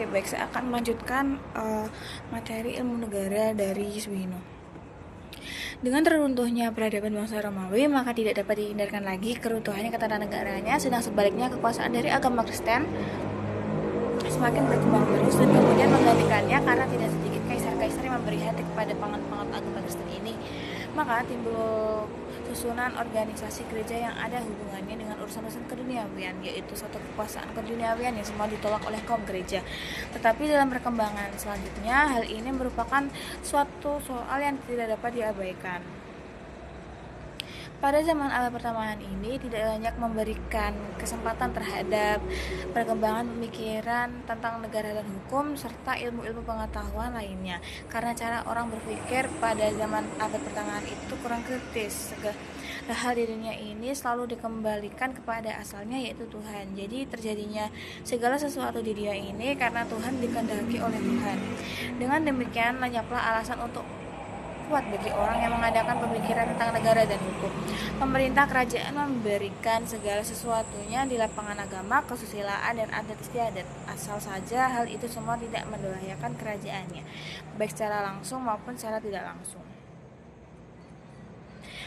Oke, baik, saya akan melanjutkan materi ilmu negara dari Yuswino. Dengan teruntuhnya peradaban bangsa Romawi, maka tidak dapat dihindarkan lagi keruntuhannya ketatanegaranya, sedang sebaliknya kekuasaan dari agama Kristen semakin berkembang terus dan kemudian menggantikannya karena tidak sedikit kaisar-kaisar yang memberi hati kepada penganut-penganut agama Kristen ini. Maka timbul susunan organisasi gereja yang ada hubungannya dengan urusan-urusan keduniawian, yaitu suatu kekuasaan keduniawian yang semua ditolak oleh kaum gereja. Tetapi dalam perkembangan selanjutnya, hal ini merupakan suatu soal yang tidak dapat diabaikan. Pada zaman abad pertambahan ini tidak banyak memberikan kesempatan terhadap perkembangan pemikiran tentang negara dan hukum serta ilmu-ilmu pengetahuan lainnya, karena cara orang berpikir pada zaman abad pertengahan itu kurang kritis. Segala hal di dunia ini selalu dikembalikan kepada asalnya, yaitu Tuhan. Jadi terjadinya segala sesuatu di dunia ini karena Tuhan dikehendaki oleh Tuhan. Dengan demikian lenyaplah alasan untuk kuat bagi orang yang mengadakan pemikiran tentang negara dan hukum. Pemerintah kerajaan memberikan segala sesuatunya di lapangan agama, kesusilaan, dan adat istiadat, asal saja hal itu semua tidak membahayakan kerajaannya, baik secara langsung maupun secara tidak langsung.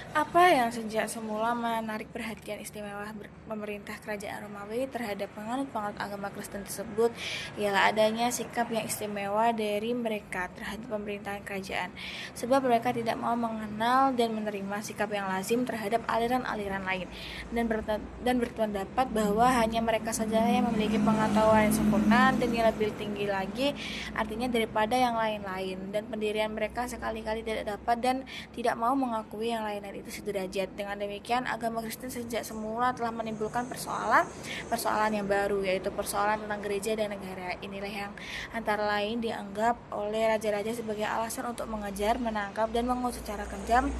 Apa yang sejak semula menarik perhatian istimewa pemerintah kerajaan Romawi terhadap penganut-penganut agama Kristen tersebut ialah adanya sikap yang istimewa dari mereka terhadap pemerintahan kerajaan, sebab mereka tidak mau mengenal dan menerima sikap yang lazim terhadap aliran-aliran lain, dan berpendapat bahwa hanya mereka saja yang memiliki pengetahuan yang sempurna dan yang lebih tinggi lagi artinya daripada yang lain-lain, dan pendirian mereka sekali-kali tidak dapat dan tidak mau mengakui yang lain-lain itu sederajat. Dengan demikian, agama Kristen sejak semula telah menimbulkan persoalan yang baru, yaitu persoalan tentang gereja dan negara. Inilah yang antara lain dianggap oleh raja-raja sebagai alasan untuk mengejar, menangkap, dan mengusut secara kejam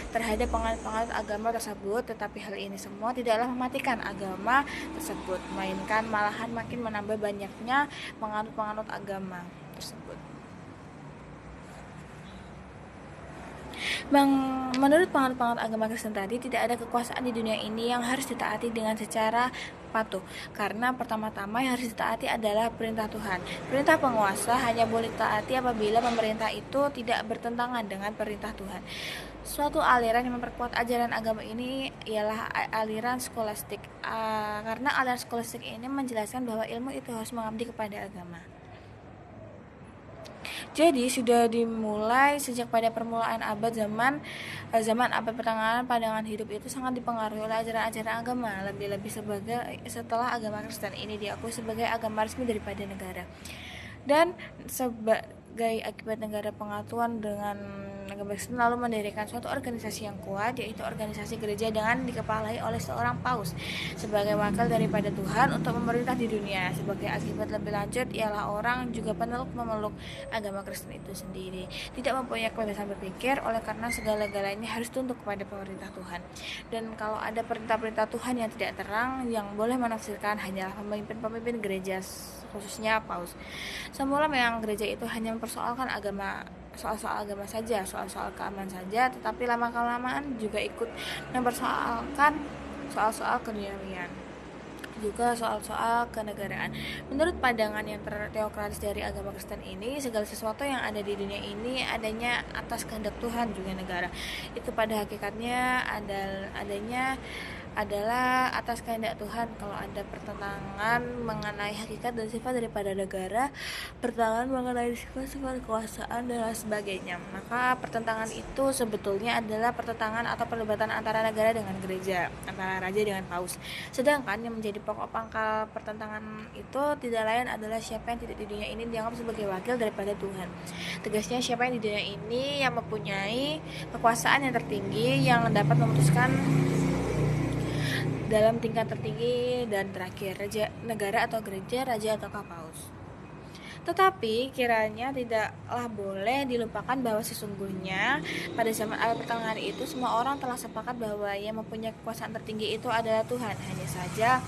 terhadap penganut-penganut agama tersebut. Tetapi hal ini semua tidaklah mematikan agama tersebut, melainkan malahan makin menambah banyaknya penganut-penganut agama tersebut. Menurut penganut-penganut agama Kristen tadi, tidak ada kekuasaan di dunia ini yang harus ditaati dengan secara patuh, karena pertama-tama yang harus ditaati adalah perintah Tuhan. Perintah penguasa hanya boleh ditaati apabila pemerintah itu tidak bertentangan dengan perintah Tuhan. Suatu aliran yang memperkuat ajaran agama ini ialah aliran skolastik, karena aliran skolastik ini menjelaskan bahwa ilmu itu harus mengabdi kepada agama. Jadi sudah dimulai sejak pada permulaan zaman abad pertengahan, pandangan hidup itu sangat dipengaruhi oleh ajaran-ajaran agama, lebih-lebih setelah agama Kristen ini diakui sebagai agama resmi daripada negara. Dan sebagai akibat negara pengatuan dengan agama Kristen lalu mendirikan suatu organisasi yang kuat, yaitu organisasi gereja dengan dikepalai oleh seorang paus sebagai wakil daripada Tuhan untuk memerintah di dunia. Sebagai akibat lebih lanjut ialah orang juga memeluk agama Kristen itu sendiri tidak mempunyai kebebasan berpikir, oleh karena segala-galanya harus tunduk kepada pemerintah Tuhan. Dan kalau ada perintah-perintah Tuhan yang tidak terang, yang boleh menafsirkan hanyalah pemimpin-pemimpin gereja, khususnya paus. Semula memang gereja itu hanya mempersoalkan soal-soal agama saja, soal-soal keamanan saja, tetapi lama-kelamaan juga ikut mempersoalkan soal-soal keduniawian, juga soal-soal kenegaraan. Menurut pandangan yang teokratis dari agama Kristen ini, segala sesuatu yang ada di dunia ini adanya atas kehendak Tuhan juga negara. Itu pada hakikatnya adalah atas kehendak Tuhan. Kalau ada pertentangan mengenai hakikat dan sifat daripada negara, pertentangan mengenai sifat-sifat kekuasaan dan lain sebagainya, maka pertentangan itu sebetulnya adalah pertentangan atau perdebatan antara negara dengan gereja, antara raja dengan paus. Sedangkan yang menjadi pokok pangkal pertentangan itu tidak lain adalah siapa yang tidak di dunia ini dianggap sebagai wakil daripada Tuhan. Tegasnya, siapa yang di dunia ini yang mempunyai kekuasaan yang tertinggi, yang dapat memutuskan dalam tingkat tertinggi dan terakhir, negara atau gereja, raja atau paus. Tetapi kiranya tidaklah boleh dilupakan bahwa sesungguhnya pada zaman abad pertengahan itu semua orang telah sepakat bahwa yang mempunyai kekuasaan tertinggi itu adalah Tuhan. Hanya saja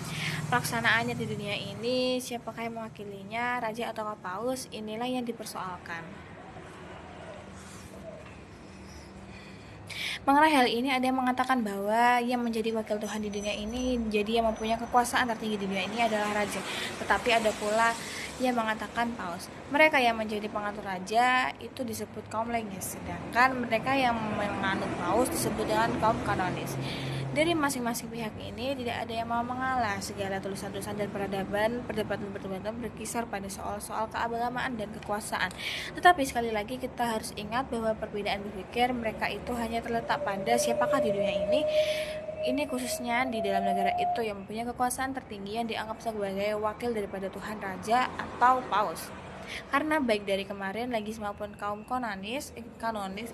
pelaksanaannya di dunia ini, siapakah yang mewakilinya, raja atau paus, inilah yang dipersoalkan. Mengenai hal ini, ada yang mengatakan bahwa yang menjadi wakil Tuhan di dunia ini, jadi yang mempunyai kekuasaan tertinggi di dunia ini adalah raja. Tetapi ada pula Ia mengatakan paus. Mereka yang menjadi pengatur raja itu disebut kaum legis, sedangkan mereka yang menganut paus disebut dengan kaum kanonis. Dari masing-masing pihak ini tidak ada yang mau mengalah. Segala tulisan-tulisan dan perdebatan berkisar pada soal-soal keagamaan dan kekuasaan. Tetapi sekali lagi kita harus ingat bahwa perbedaan berpikir mereka itu hanya terletak pada siapakah di dunia ini khususnya di dalam negara itu yang mempunyai kekuasaan tertinggi yang dianggap sebagai wakil daripada Tuhan Raja atau Paus. Karena baik dari kemarin legis maupun kaum kanonis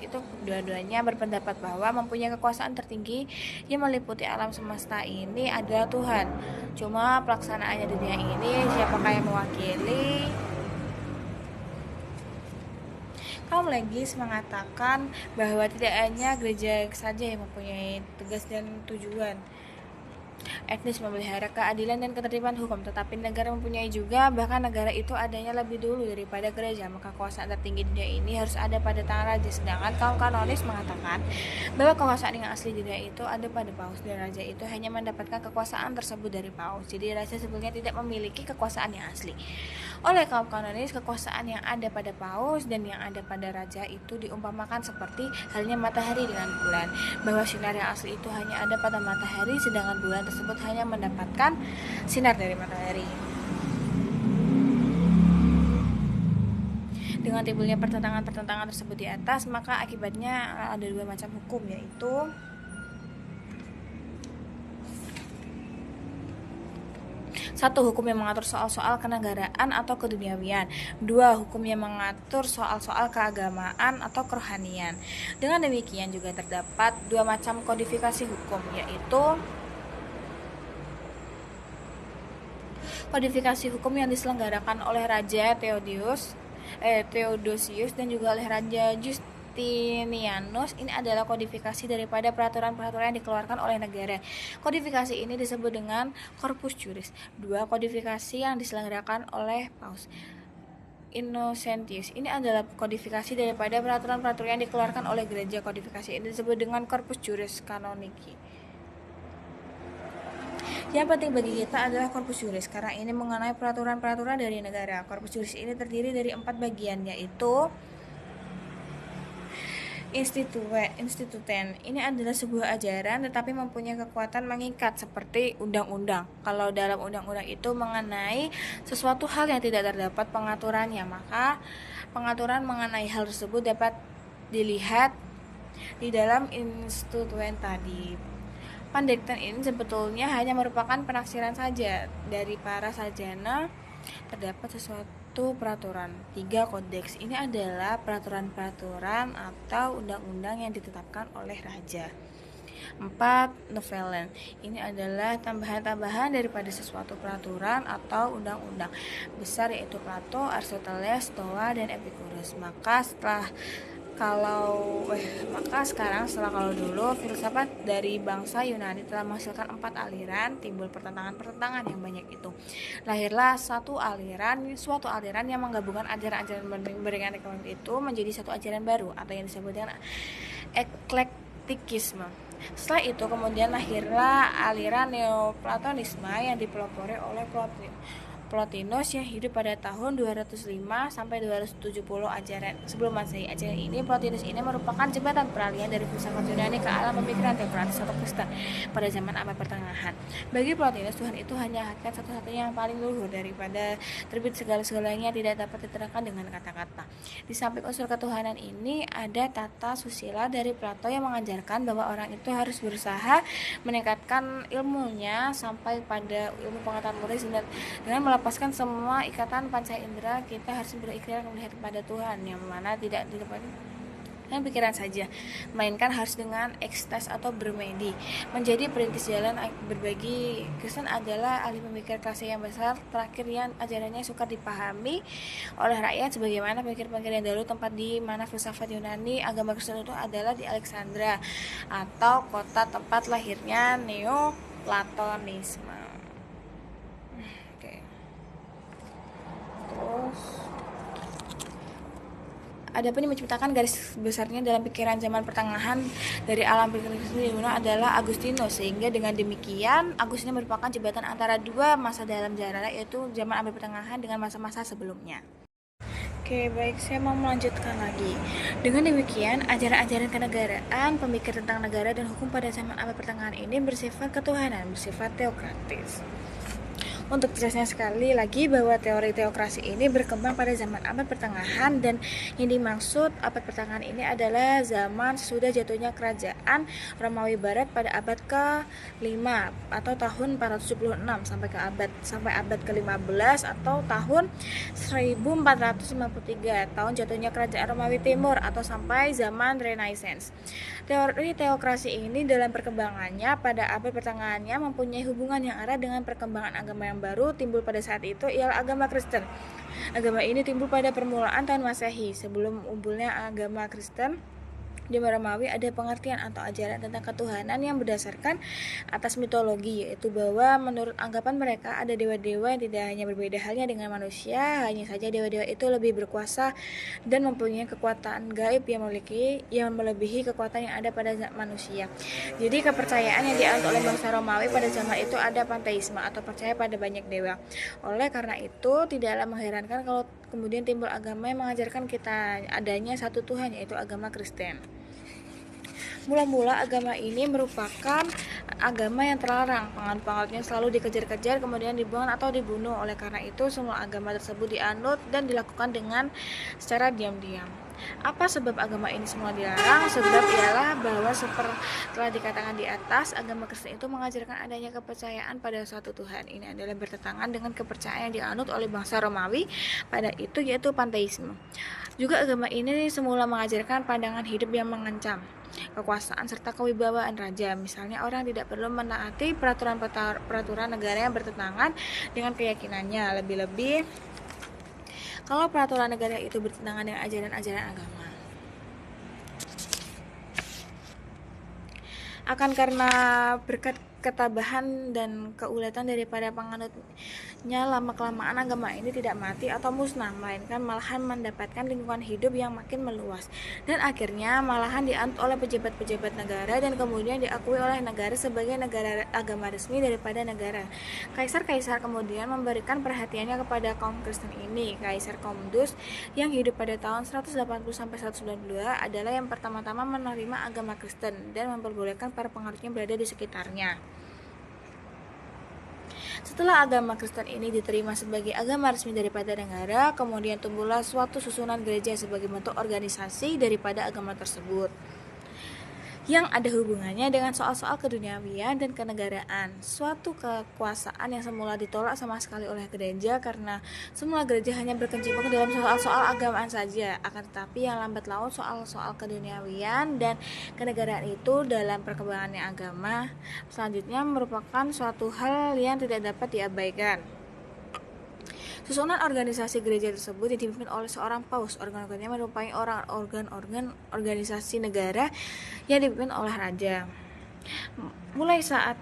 itu dua-duanya berpendapat bahwa mempunyai kekuasaan tertinggi yang meliputi alam semesta ini adalah Tuhan. Cuma pelaksanaannya di dunia ini siapakah yang mewakili? Kaum legis mengatakan bahwa tidak hanya gereja saja yang mempunyai tugas dan tujuan etnis memelihara keadilan dan ketertiban hukum, tetapi negara mempunyai juga, bahkan negara itu adanya lebih dulu daripada gereja. Maka kekuasaan tertinggi dunia ini harus ada pada tangan raja. Sedangkan kaum kanonis mengatakan bahwa kekuasaan yang asli dunia itu ada pada paus, dan raja itu hanya mendapatkan kekuasaan tersebut dari paus. Jadi raja sebenarnya tidak memiliki kekuasaan yang asli. Oleh kaum kanonis, kekuasaan yang ada pada paus dan yang ada pada raja itu diumpamakan seperti halnya matahari dengan bulan, bahwa sinar yang asli itu hanya ada pada matahari, sedangkan bulan tersebut hanya mendapatkan sinar dari matahari. Dengan timbulnya pertentangan tersebut di atas, maka akibatnya ada dua macam hukum, yaitu satu, hukum yang mengatur soal-soal kenegaraan atau keduniawian. Dua, hukum yang mengatur soal-soal keagamaan atau kerohanian. Dengan demikian juga terdapat dua macam kodifikasi hukum, yaitu kodifikasi hukum yang diselenggarakan oleh Raja Theodosius dan juga oleh Raja Justinianus. Ini adalah kodifikasi daripada peraturan-peraturan yang dikeluarkan oleh negara. Kodifikasi ini disebut dengan Corpus Juris. Dua, kodifikasi yang diselenggarakan oleh Paus Innocentius. Ini adalah kodifikasi daripada peraturan-peraturan yang dikeluarkan oleh gereja. Kodifikasi ini disebut dengan Corpus Juris Canonici. Yang penting bagi kita adalah Corpus Juris, karena ini mengenai peraturan-peraturan dari negara. Corpus Juris ini terdiri dari 4 bagian, yaitu instituten. Ini adalah sebuah ajaran tetapi mempunyai kekuatan mengikat seperti undang-undang. Kalau dalam undang-undang itu mengenai sesuatu hal yang tidak terdapat pengaturannya, maka pengaturan mengenai hal tersebut dapat dilihat di dalam instituten tadi. Pandekten ini sebetulnya hanya merupakan penafsiran saja dari para sarjana. Terdapat sesuatu peraturan. 3, kodeks. Ini adalah peraturan-peraturan atau undang-undang yang ditetapkan oleh raja. 4, novellen. Ini adalah tambahan-tambahan daripada sesuatu peraturan atau undang-undang besar, yaitu Plato, Aristoteles, Stoa, dan Epicurus. Maka kalau dulu filsafat dari bangsa Yunani telah menghasilkan 4 aliran, timbul pertentangan yang banyak itu. Lahirlah suatu aliran yang menggabungkan ajaran-ajaran berikan itu menjadi satu ajaran baru atau yang disebut dengan eklektikisme. Setelah itu kemudian lahirlah aliran Neoplatonisme yang dipelopori oleh Plotinus yang hidup pada tahun 205 sampai 270 ajaran sebelum Masehi. Ajaran ini, Plotinus ini merupakan jembatan peralihan dari filsafat Yunani ke alam pemikiran demokratis atau Kristen pada zaman abad pertengahan. Bagi Plotinus, Tuhan itu hanya hakikat satu-satunya yang paling luhur, daripada terbit segala-segalanya tidak dapat diterangkan dengan kata-kata. Di samping unsur ketuhanan ini, ada tata susila dari Plato yang mengajarkan bahwa orang itu harus berusaha meningkatkan ilmunya sampai pada ilmu pengetahuan murid, dengan melepaskan semua ikatan panca indera. Kita harus berikhtiar melihat kepada Tuhan, yang mana tidak didapat dengan pikiran saja, melainkan harus dengan ekstase atau bermedi. Menjadi perintis jalan berbagi Kristen adalah ahli pemikir kelas yang besar terakhir yang ajarannya suka dipahami oleh rakyat, sebagaimana pemikir-pemikir yang dahulu. Tempat di mana filsafat Yunani agama Kristen itu adalah di Alexandria, atau kota tempat lahirnya Neoplatonisme. Terus Adapun yang menciptakan garis besarnya dalam pikiran zaman pertengahan dari alam pikir Kristen adalah Agustinus, sehingga dengan demikian Agustinus merupakan jembatan antara dua masa dalam sejarah, yaitu zaman abad pertengahan dengan masa-masa sebelumnya. Oke, baik, saya mau melanjutkan lagi. Dengan demikian, ajaran-ajaran kenegaraan, pemikir tentang negara dan hukum pada zaman abad pertengahan ini bersifat ketuhanan, bersifat teokratis. Untuk jelasnya sekali lagi bahwa teori teokrasi ini berkembang pada zaman abad pertengahan, dan yang dimaksud abad pertengahan ini adalah zaman sesudah jatuhnya kerajaan Romawi Barat pada abad ke-5 atau tahun 476 sampai abad ke-15 atau tahun 1453, tahun jatuhnya kerajaan Romawi Timur atau sampai zaman Renaissance. Teori teokrasi ini dalam perkembangannya pada abad pertengahannya mempunyai hubungan yang erat dengan perkembangan agama yang baru timbul pada saat itu, ialah agama Kristen. Agama ini timbul pada permulaan tahun Masehi. Sebelum timbulnya agama Kristen di Romawi ada pengertian atau ajaran tentang ketuhanan yang berdasarkan atas mitologi, yaitu bahwa menurut anggapan mereka ada dewa-dewa yang tidak hanya berbeda halnya dengan manusia, hanya saja dewa-dewa itu lebih berkuasa dan mempunyai kekuatan gaib yang melebihi kekuatan yang ada pada manusia. Jadi kepercayaan yang dianut oleh bangsa Romawi pada zaman itu ada panteisme atau percaya pada banyak dewa. Oleh karena itu tidaklah mengherankan kalau kemudian timbul agama yang mengajarkan kita adanya satu Tuhan, yaitu agama Kristen. Mula-mula agama ini merupakan agama yang terlarang, penganut-penganutnya selalu dikejar-kejar, kemudian dibuang atau dibunuh. Oleh karena itu semua agama tersebut dianut dan dilakukan dengan secara diam-diam. Apa sebab agama ini semua dilarang? Sebab ialah bahwa seperti telah dikatakan di atas, agama Kristen itu mengajarkan adanya kepercayaan pada suatu Tuhan. Ini adalah bertentangan dengan kepercayaan yang dianut oleh bangsa Romawi pada itu, yaitu panteisme. Juga agama ini semula mengajarkan pandangan hidup yang mengancam kekuasaan serta kewibawaan raja. Misalnya orang tidak perlu menaati peraturan negara yang bertentangan dengan keyakinannya, lebih-lebih kalau peraturan negara itu bertentangan dengan ajaran-ajaran agama. Akan karena berkat ketabahan dan keuletan daripada penganutnya, lama-kelamaan agama ini tidak mati atau musnah, melainkan malahan mendapatkan lingkungan hidup yang makin meluas, dan akhirnya malahan dianut oleh pejabat-pejabat negara dan kemudian diakui oleh negara sebagai negara agama resmi daripada negara. Kaisar-kaisar kemudian memberikan perhatiannya kepada kaum Kristen ini. Kaisar Commodus yang hidup pada tahun 180-192 adalah yang pertama-tama menerima agama Kristen dan memperbolehkan para penganutnya berada di sekitarnya. Setelah agama Kristen ini diterima sebagai agama resmi daripada negara, kemudian tumbuhlah suatu susunan gereja sebagai bentuk organisasi daripada agama tersebut, yang ada hubungannya dengan soal-soal keduniawian dan kenegaraan. Suatu kekuasaan yang semula ditolak sama sekali oleh gereja, karena semula gereja hanya berkecimpung dalam soal-soal agamaan saja. Akan tetapi yang lambat laun soal-soal keduniawian dan kenegaraan itu dalam perkembangannya agama selanjutnya merupakan suatu hal yang tidak dapat diabaikan. Susunan organisasi gereja tersebut dipimpin oleh seorang paus. Organ-organnya merupakan organ-organ organisasi negara yang dipimpin oleh raja. Mulai saat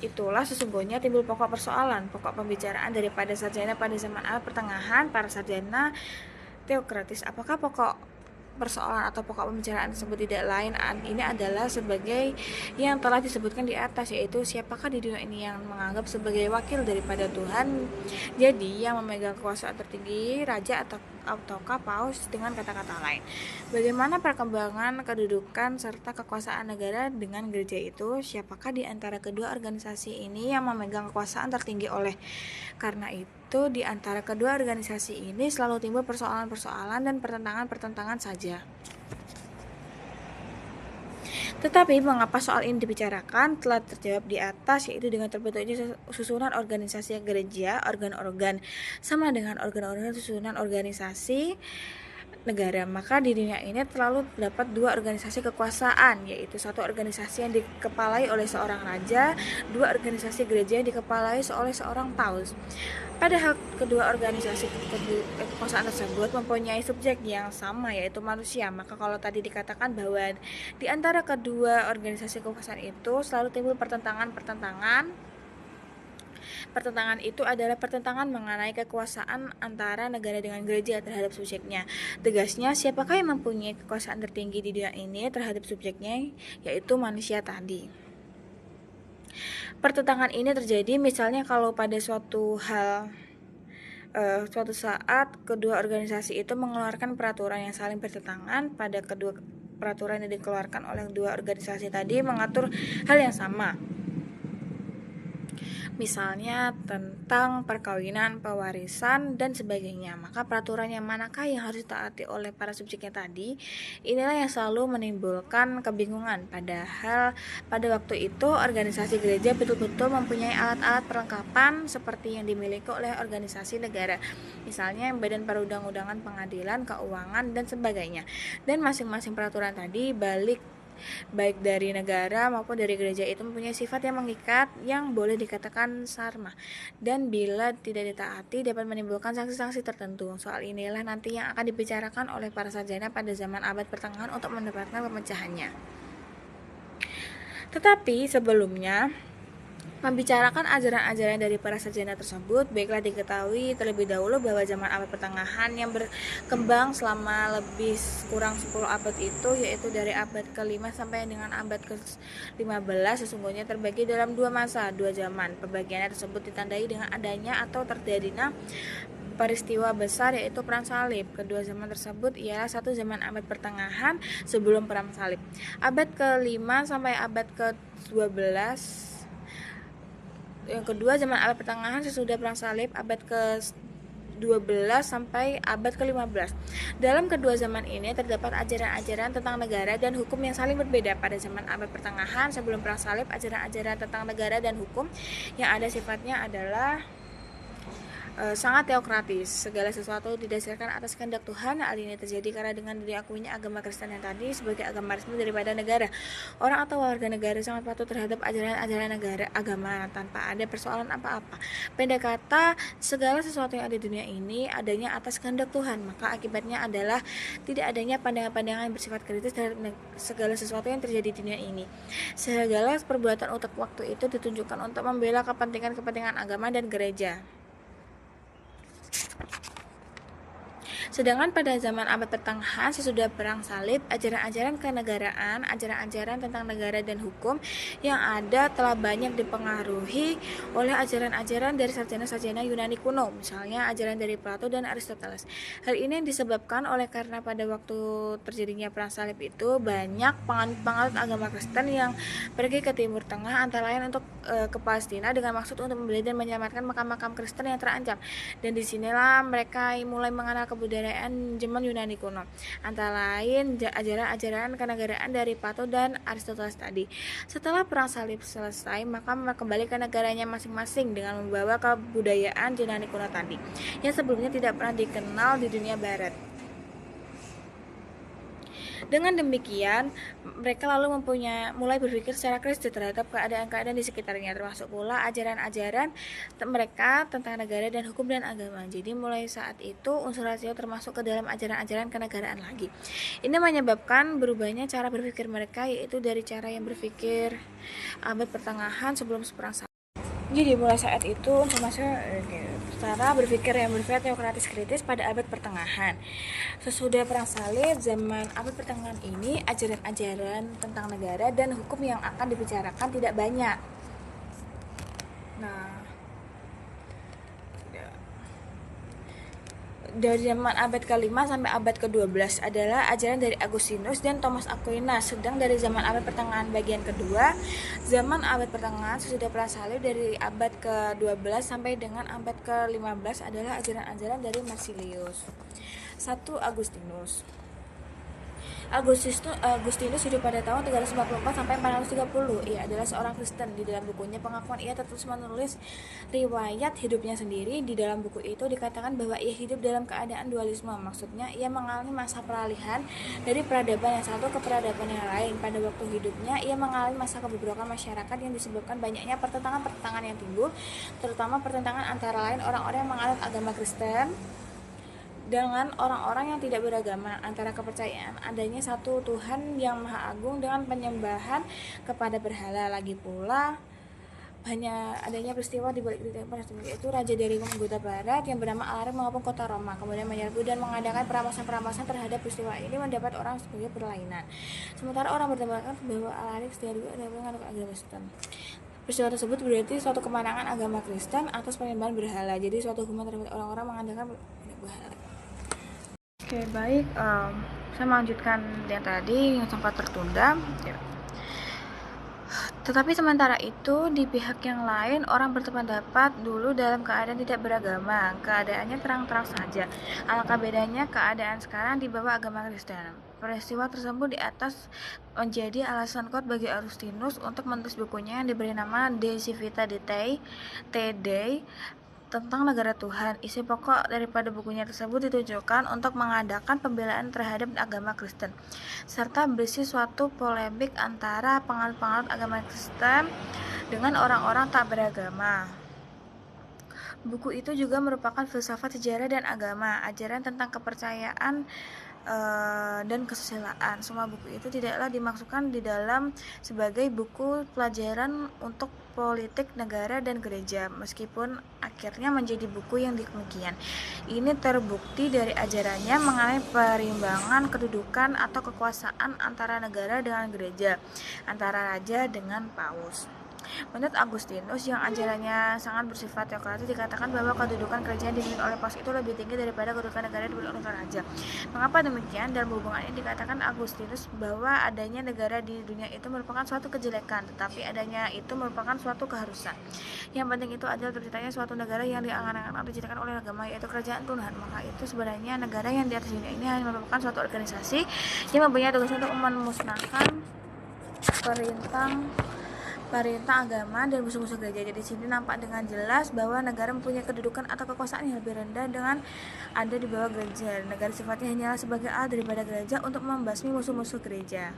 itulah sesungguhnya timbul pokok persoalan, pokok pembicaraan daripada sarjana pada zaman abad pertengahan, para sarjana teokratis. Apakah pokok persoalan atau pokok pembicaraan tersebut tidak lain ini adalah sebagai yang telah disebutkan di atas, yaitu siapakah di dunia ini yang menganggap sebagai wakil daripada Tuhan. Jadi yang memegang kekuasaan tertinggi, raja ataukah paus, dengan kata-kata lain. Bagaimana perkembangan kedudukan serta kekuasaan negara dengan gereja itu? Siapakah di antara kedua organisasi ini yang memegang kekuasaan tertinggi? Oleh karena itu di antara kedua organisasi ini selalu timbul persoalan-persoalan dan pertentangan-pertentangan saja. Tetapi mengapa soal ini dibicarakan telah terjawab di atas, yaitu dengan terbentuknya susunan organisasi gereja, organ-organ sama dengan organ-organ susunan organisasi negara. Maka di dunia ini terlalu terdapat dua organisasi kekuasaan, yaitu satu organisasi yang dikepalai oleh seorang raja, dua organisasi gereja yang dikepalai oleh seorang paus. Padahal kedua organisasi kekuasaan tersebut mempunyai subjek yang sama, yaitu manusia. Maka kalau tadi dikatakan bahwa di antara kedua organisasi kekuasaan itu selalu timbul pertentangan Pertentangan itu adalah pertentangan mengenai kekuasaan antara negara dengan gereja terhadap subjeknya. Tegasnya, siapakah yang mempunyai kekuasaan tertinggi di dunia ini terhadap subjeknya, yaitu manusia tadi. Pertentangan ini terjadi misalnya kalau pada suatu saat kedua organisasi itu mengeluarkan peraturan yang saling bertentangan. Pada kedua peraturan yang dikeluarkan oleh dua organisasi tadi mengatur hal yang sama, misalnya tentang perkawinan, pewarisan, dan sebagainya. Maka peraturan yang manakah yang harus ditaati oleh para subjeknya tadi? Inilah yang selalu menimbulkan kebingungan. Padahal pada waktu itu organisasi gereja betul-betul mempunyai alat-alat perlengkapan seperti yang dimiliki oleh organisasi negara, misalnya badan perundang-undangan, pengadilan, keuangan, dan sebagainya. Dan masing-masing peraturan tadi baik dari negara maupun dari gereja itu mempunyai sifat yang mengikat yang boleh dikatakan sarma, dan bila tidak ditaati dapat menimbulkan sanksi-sanksi tertentu. Soal inilah nanti yang akan dibicarakan oleh para sarjana pada zaman abad pertengahan untuk mendapatkan pemecahannya. Tetapi sebelumnya membicarakan ajaran-ajaran dari para sarjana tersebut, baiklah diketahui terlebih dahulu bahwa zaman abad pertengahan yang berkembang selama lebih kurang 10 abad itu, yaitu dari abad ke-5 sampai dengan abad ke-15, sesungguhnya terbagi dalam dua masa, dua zaman. Pembagiannya tersebut ditandai dengan adanya atau terjadinya peristiwa besar, yaitu perang salib. Kedua zaman tersebut ialah satu zaman abad pertengahan sebelum perang salib. Abad ke-5 sampai abad ke-12, yang kedua zaman abad pertengahan sesudah perang salib, abad ke-12 sampai abad ke-15. Dalam kedua zaman ini terdapat ajaran-ajaran tentang negara dan hukum yang saling berbeda. Pada zaman abad pertengahan sebelum perang salib, ajaran-ajaran tentang negara dan hukum yang ada sifatnya adalah sangat teokratis. Segala sesuatu didasarkan atas kehendak Tuhan. Hal ini terjadi karena dengan diakuinya agama Kristen yang tadi sebagai agama resmi daripada negara, orang atau warga negara sangat patuh terhadap ajaran-ajaran agama tanpa ada persoalan apa-apa. Pendek kata, segala sesuatu yang ada di dunia ini adanya atas kehendak Tuhan. Maka akibatnya adalah tidak adanya pandangan-pandangan yang bersifat kritis terhadap segala sesuatu yang terjadi di dunia ini. Segala perbuatan utak waktu itu ditunjukkan untuk membela kepentingan agama dan gereja. Sedangkan pada zaman abad pertengahan sesudah perang salib, ajaran-ajaran kenegaraan, ajaran-ajaran tentang negara dan hukum yang ada telah banyak dipengaruhi oleh ajaran-ajaran dari sarjana-sarjana Yunani kuno, misalnya ajaran dari Plato dan Aristoteles. Hal ini disebabkan oleh karena pada waktu terjadinya perang salib itu banyak penganut agama Kristen yang pergi ke Timur Tengah, antara lain untuk ke Palestina dengan maksud untuk membeli dan menyelamatkan makam-makam Kristen yang terancam. Dan disinilah mereka mulai mengenal kebudayaan zaman Yunani kuno, antara lain ajaran-ajaran kenegaraan dari Plato dan Aristoteles tadi. Setelah perang salib selesai, maka kembali ke negaranya masing-masing dengan membawa kebudayaan Yunani kuno tadi yang sebelumnya tidak pernah dikenal di dunia barat. Dengan demikian, mereka lalu mulai berpikir secara kritis terhadap keadaan-keadaan di sekitarnya, termasuk pula ajaran-ajaran mereka tentang negara dan hukum dan agama. Jadi mulai saat itu unsur rasio termasuk ke dalam ajaran-ajaran kenegaraan lagi. Ini menyebabkan berubahnya cara berpikir mereka, yaitu dari cara yang berpikir abad pertengahan sebelum perang salib. Jadi mulai saat itu unsur rasio cara berpikir yang bersifat teokratis kritis pada abad pertengahan. Sesudah perang salib, zaman abad pertengahan ini ajaran-ajaran tentang negara dan hukum yang akan dibicarakan tidak banyak. Dari zaman abad ke-5 sampai abad ke-12 adalah ajaran dari Agustinus dan Thomas Aquinas. Sedang dari zaman abad pertengahan bagian kedua, zaman abad pertengahan sesudah perang salib, dari abad ke-12 sampai dengan abad ke-15 adalah ajaran-ajaran dari Marsilius. 1. Agustinus hidup pada tahun 344 sampai 430. Ia adalah seorang Kristen. Di dalam bukunya Pengakuan ia terus menulis riwayat hidupnya sendiri. Di dalam buku itu dikatakan bahwa ia hidup dalam keadaan dualisme. Maksudnya ia mengalami masa peralihan dari peradaban yang satu ke peradaban yang lain. Pada waktu hidupnya ia mengalami masa kebobrokan masyarakat yang disebabkan banyaknya pertentangan-pertentangan yang timbul, terutama pertentangan antara lain orang-orang yang menganut agama Kristen dengan orang-orang yang tidak beragama, antara kepercayaan adanya satu Tuhan yang Maha Agung dengan penyembahan kepada berhala. Lagi pula hanya adanya peristiwa di balik titik tersebut, yaitu raja dari anggota barat yang bernama Alaric mengepung kota Roma, kemudian menyerbu dan mengadakan perampasan terhadap peristiwa ini mendapat orang sebagai perlainan. Sementara orang berpendapat bahwa Alaric dari adalah menganut agama Kristen. Peristiwa tersebut berarti suatu kemenangan agama Kristen atas penyembahan berhala. Jadi suatu hukuman terhadap orang-orang mengadakan berhala. Oke, baik. Saya melanjutkan yang tadi yang sempat tertunda. Tetapi sementara itu, di pihak yang lain, orang berpendapat dulu dalam keadaan tidak beragama. Keadaannya terang-terang saja. Alangkah bedanya keadaan sekarang di bawah agama Kristen. Peristiwa tersebut di atas menjadi alasan kuat bagi Augustinus untuk menulis bukunya yang diberi nama De Civita Dei, TD, tentang negara Tuhan. Isi pokok daripada bukunya tersebut ditujukan untuk mengadakan pembelaan terhadap agama Kristen, serta berisi suatu polemik antara penganut-penganut agama Kristen dengan orang-orang tak beragama. Buku itu juga merupakan filsafat sejarah dan agama, ajaran tentang kepercayaan dan kesusilaan. Semua buku itu tidaklah dimaksudkan di dalam sebagai buku pelajaran untuk politik negara dan gereja, meskipun akhirnya menjadi buku yang demikian. Ini terbukti dari ajarannya mengenai perimbangan kedudukan atau kekuasaan antara negara dengan gereja, antara raja dengan paus. Menurut Augustinus yang ajarannya sangat bersifat teokratis, dikatakan bahwa kedudukan kerajaan dipimpin oleh paus itu lebih tinggi daripada kedudukan negara dipimpin oleh raja. Mengapa demikian? Dalam hubungan ini dikatakan Augustinus bahwa adanya negara di dunia itu merupakan suatu kejelekan, tetapi adanya itu merupakan suatu keharusan. Yang penting itu adalah terciptanya suatu negara yang diangan-angan atau diciptakan oleh agama, yaitu kerajaan Tuhan. Maka itu sebenarnya negara yang di atas dunia ini hanya merupakan suatu organisasi yang mempunyai tugas untuk memusnahkan perintah agama dan musuh-musuh gereja. Jadi di sini nampak dengan jelas bahwa negara mempunyai kedudukan atau kekuasaan yang lebih rendah dengan ada di bawah gereja. Negara sifatnya hanyalah sebagai alat daripada gereja untuk membasmi musuh-musuh gereja.